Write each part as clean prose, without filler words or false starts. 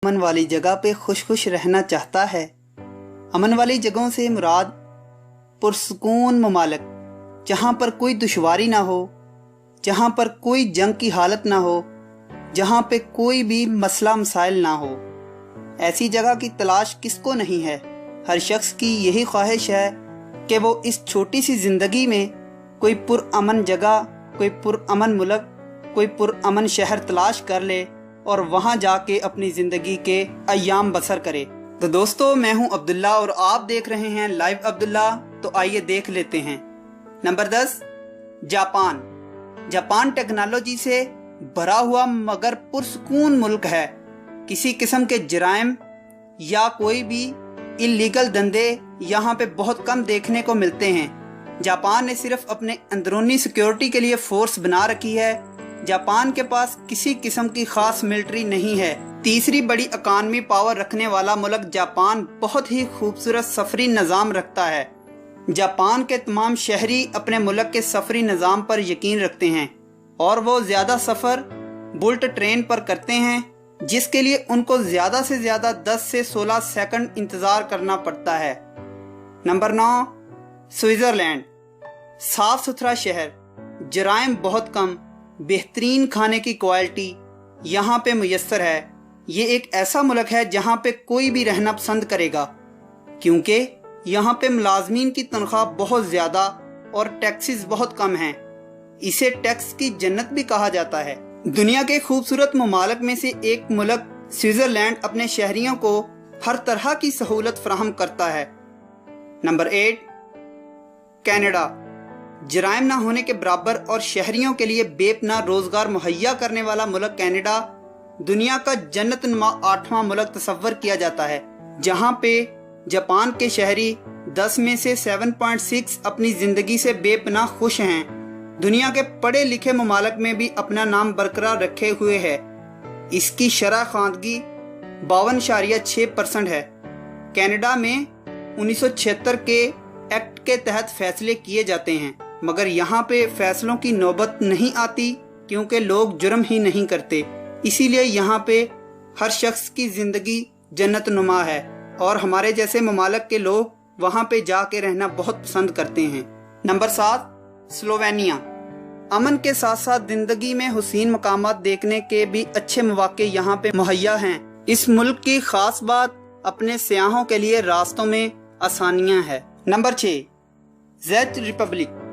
अमन वाली जगह पे खुश खुश रहना चाहता है। अमन वाली जगहों से मुराद पुरसुकून ममालिक, जहाँ पर कोई दुश्वारी ना हो, जहाँ पर कोई जंग की हालत ना हो, जहाँ पे कोई भी मसला मसाइल ना हो। ऐसी जगह की तलाश किसको नहीं है। हर शख्स की यही ख्वाहिश है कि वो इस छोटी सी ज़िंदगी में कोई पुरअमन जगह, कोई पुरअमन मुल्क, कोई पुरअमन शहर तलाश कर ले और वहाँ जाके अपनी ज़िंदगी के अय्याम बसर करे। तो दोस्तों, मैं हूँ अब्दुल्ला और आप देख रहे हैं लाइव अब्दुल्ला। तो आइए देख लेते हैं। Number 10, Japan. जापान टेक्नोलॉजी से भरा हुआ मगर पुरसुकून मुल्क है। किसी किस्म के जराइम या कोई भी इलीगल धंधे यहाँ पे बहुत कम देखने को मिलते हैं। जापान ने सिर्फ अपने अंदरूनी सिक्योरिटी के लिए फोर्स बना रखी है। जापान के पास किसी किस्म की खास मिलिट्री नहीं है। तीसरी बड़ी इकॉनमी पावर रखने वाला मुल्क जापान बहुत ही खूबसूरत सफरी निज़ाम रखता है। जापान के तमाम शहरी अपने मुल्क के सफरी निज़ाम पर यकीन रखते हैं और वो ज़्यादा सफ़र बुलेट ट्रेन पर करते हैं, जिसके लिए उनको ज़्यादा से ज़्यादा 10 से 16 सेकंड इंतज़ार करना पड़ता है। Number 9, Switzerland. साफ सुथरा शहर, जराइम बहुत कम, बेहतरीन खाने की क्वालिटी यहाँ पे मुयस्सर है। ये एक ऐसा मुल्क है जहाँ पे कोई भी रहना पसंद करेगा, क्योंकि यहाँ पे मुलाजमीन की तनख्वाह बहुत ज़्यादा और टैक्सेस बहुत कम हैं। इसे टैक्स की जन्नत भी कहा जाता है। दुनिया के खूबसूरत ममालिक में से एक मुल्क स्विट्ज़रलैंड अपने शहरियों को हर तरह की सहूलत फराहम करता है। Number 8, Canada. जराइम ना होने के बराबर और शहरियों के लिए बेपनाह रोजगार मुहैया करने वाला मुल्क कनाडा दुनिया का जन्नत नुमा 8वां मुल्क तस्वर किया जाता है, जहां पे जापान के शहरी 10 में से 7.6 अपनी जिंदगी से बेपनाह खुश हैं। दुनिया के पढ़े लिखे ममालिक में भी अपना नाम बरकरार रखे हुए है। इसकी शरह खानगी 52.6% है। कनाडा में 1976 के एक्ट के तहत फैसले किए जाते हैं, मगर यहाँ पे फैसलों की नौबत नहीं आती क्योंकि लोग जुर्म ही नहीं करते। इसीलिए यहाँ पे हर शख्स की जिंदगी जन्नत नुमा है और हमारे जैसे ममालिक के लोग वहाँ पे जाके रहना बहुत पसंद करते हैं। Number 7, Slovenia. अमन के साथ साथ जिंदगी में हुसीन मकामात देखने के भी अच्छे मौके यहाँ पे मुहैया हैं। इस मुल्क की खास बात अपने सयाहों के लिए रास्तों में आसानियाँ है। नंबर 6, ज़ेक रिपब्लिक।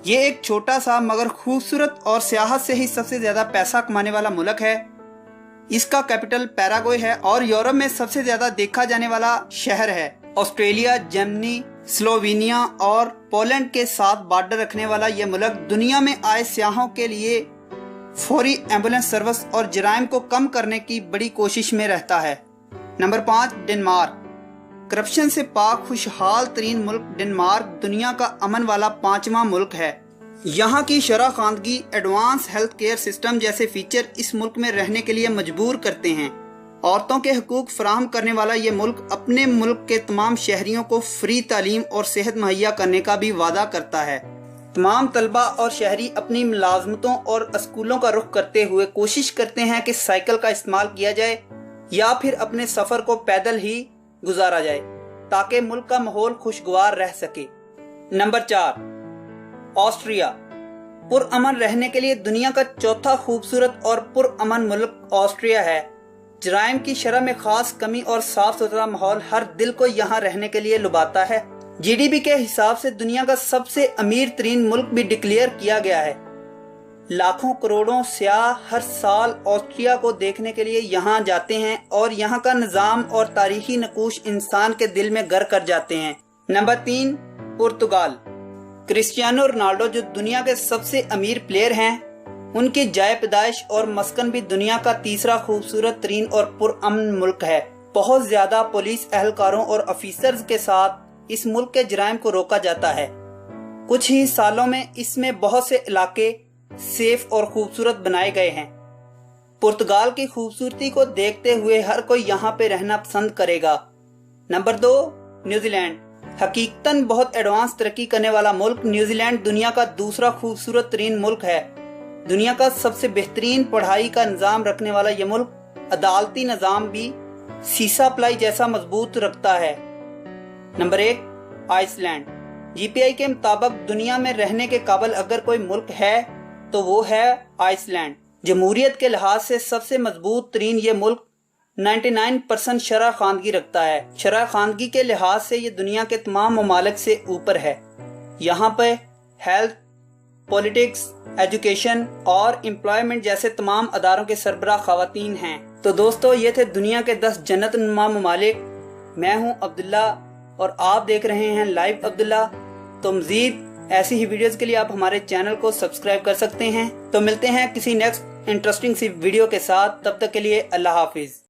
ये एक छोटा सा मगर खूबसूरत और सियाहत से ही सबसे ज्यादा पैसा कमाने वाला मुल्क है। इसका कैपिटल पैराग्वे है और यूरोप में सबसे ज्यादा देखा जाने वाला शहर है। ऑस्ट्रेलिया, जर्मनी, स्लोवेनिया और पोलैंड के साथ बॉर्डर रखने वाला यह मुल्क दुनिया में आए सियाहों के लिए फौरी एम्बुलेंस सर्विस और जराइम को कम करने की बड़ी कोशिश में रहता है। Number 5, Denmark. करप्शन से पाक खुशहाल तरीन मुल्क डेनमार्क दुनिया का अमन वाला 5वां मुल्क है। यहाँ की शरह खानगी एडवांस हेल्थ केयर सिस्टम जैसे फीचर इस मुल्क में रहने के लिए मजबूर करते हैं। औरतों के हकूक फराहम करने वाला ये मुल्क अपने मुल्क के तमाम शहरियों को फ्री तालीम और सेहत मुहैया करने का भी वादा करता है। तमाम तलबा और शहरी अपनी मुलाजमतों और स्कूलों का रुख करते हुए कोशिश करते हैं कि साइकिल का इस्तेमाल किया जाए या फिर अपने सफर को पैदल ही गुजारा जाए ताकि मुल्क का माहौल खुशगवार रह सके। Number 4, Austria. पुरअमन रहने के लिए दुनिया का चौथा खूबसूरत और पुरअमन मुल्क ऑस्ट्रिया है। जराइम की शरह में खास कमी और साफ सुथरा माहौल हर दिल को यहाँ रहने के लिए लुभाता है। जीडीपी के हिसाब से दुनिया का सबसे अमीर तरीन मुल्क भी डिक्लेयर किया गया है। लाखों करोड़ों सयाह हर साल ऑस्ट्रिया को देखने के लिए यहाँ जाते हैं और यहाँ का निज़ाम और तारीखी नकूश इंसान के दिल में घर कर जाते हैं। नंबर 3, पुर्तगाल। क्रिस्टियानो रोनाल्डो जो दुनिया के सबसे अमीर प्लेयर हैं, उनकी जाए पैदाइश और मस्कन भी दुनिया का तीसरा खूबसूरत तरीन और पुरअमन मुल्क है। बहुत ज्यादा पुलिस एहलकारों और ऑफिसर्स के साथ इस मुल्क के जराइम को रोका जाता है। कुछ ही सालों में इसमें बहुत से इलाके सेफ और खूबसूरत बनाए गए हैं। पुर्तगाल की खूबसूरती को देखते हुए हर कोई यहाँ पे रहना पसंद करेगा। Number 2, New Zealand. हकीकतन बहुत एडवांस तरक्की करने वाला मुल्क न्यूजीलैंड दुनिया का दूसरा खूबसूरत तरीन मुल्क है। दुनिया का सबसे बेहतरीन पढ़ाई का निज़ाम रखने वाला यह मुल्क अदालती निज़ाम भी सीसा प्लाई जैसा मजबूत रखता है। Number 1, Iceland. जीपीआई के मुताबिक दुनिया में रहने के काबिल अगर कोई मुल्क है तो वो है आइसलैंड। जमहूरियत के लिहाज से सबसे मजबूत तरीन ये मुल्क 99% शरह खानगी रखता है। शरह खानगी के लिहाज से ये दुनिया के तमाम ममालिक से ऊपर है। यहाँ पे हेल्थ, पॉलिटिक्स, एजुकेशन और एम्प्लॉयमेंट जैसे तमाम अदारों के सरबराह खवातीन हैं। तो दोस्तों, ये थे दुनिया के 10 जन्नत नुमा ममालिक। मैं हूँ अब्दुल्ला और आप देख रहे हैं लाइव अब्दुल्ला। तो मज़ीद ऐसी ही वीडियोस के लिए आप हमारे चैनल को सब्सक्राइब कर सकते हैं। तो मिलते हैं किसी नेक्स्ट इंटरेस्टिंग सी वीडियो के साथ। तब तक के लिए अल्लाह हाफिज।